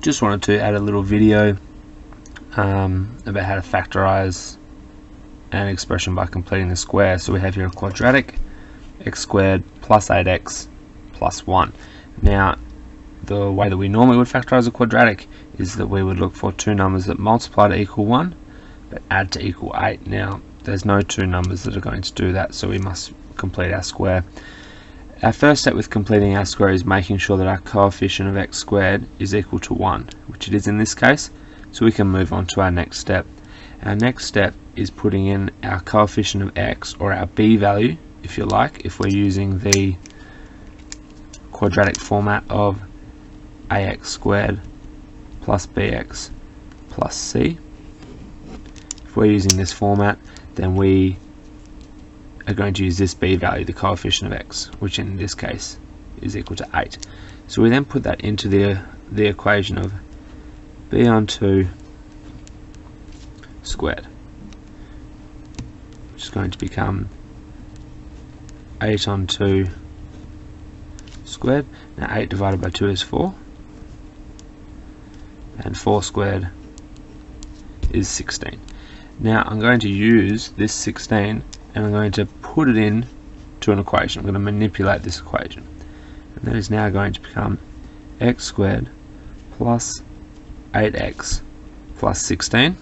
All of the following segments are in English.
just wanted to add a little video about how to factorize an expression by completing the square. So we have here a quadratic, x squared plus 8x plus 1. Now the way that we normally would factorize a quadratic is that we would look for two numbers that multiply to equal 1 but add to equal 8. Now there's no two numbers that are going to do that, so we must complete our square. Our first step with completing our square is making sure that our coefficient of x squared is equal to 1, which it is in this case, so we can move on to our next step. Our next step is putting in our coefficient of x, or our b value if you like, if we're using the quadratic format of ax squared plus bx plus c. If we're using this format, then we are going to use this b value, the coefficient of x, which in this case is equal to 8. So we then put that into the equation of b on 2 squared, which is going to become 8 on 2 squared. Now 8 divided by 2 is 4, and 4 squared is 16. Now I'm going to use this 16 and I'm going to put it in to an equation. I'm going to manipulate this equation, and that is now going to become x squared plus 8x plus 16.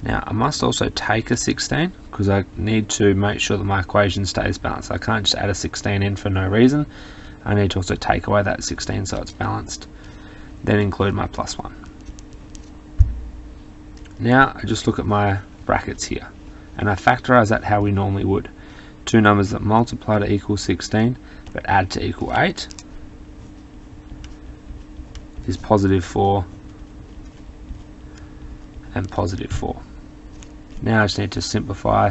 Now I must also take a 16 because I need to make sure that my equation stays balanced. I can't just add a 16 in for no reason. I need to also take away that 16 so it's balanced, then include my plus 1. Now I just look at my brackets here and I factorize that how we normally would. Two numbers that multiply to equal 16 but add to equal 8 is positive 4 and positive 4. Now I just need to simplify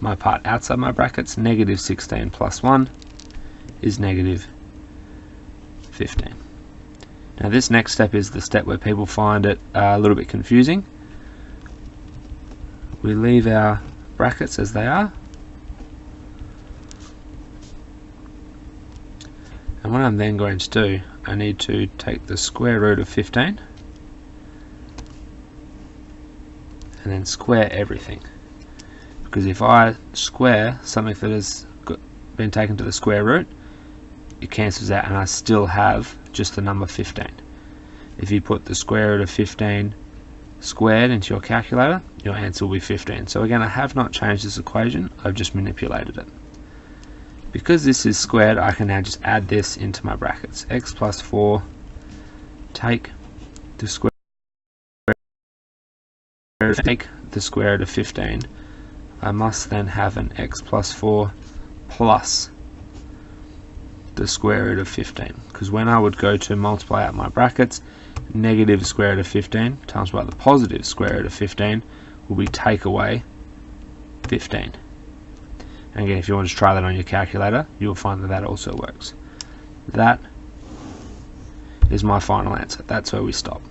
my part outside my brackets. Negative 16 plus 1 is negative 15. Now this next step is the step where people find it a little bit confusing. We leave our brackets as they are, and what I'm then going to do, I need to take the square root of 15 and then square everything, because if I square something that has been taken to the square root, it cancels out and I still have just the number 15. If you put the square root of 15 squared into your calculator, your answer will be 15. So again, I have not changed this equation, I've just manipulated it. Because this is squared, I can now just add this into my brackets. X plus 4, take the square root of 15. I must then have an x plus 4 plus the square root of 15, because when I would go to multiply out my brackets, negative square root of 15 times by the positive square root of 15 will be take away 15. And again, if you want to try that on your calculator, you'll find that that also works. That is my final answer. That's where we stop.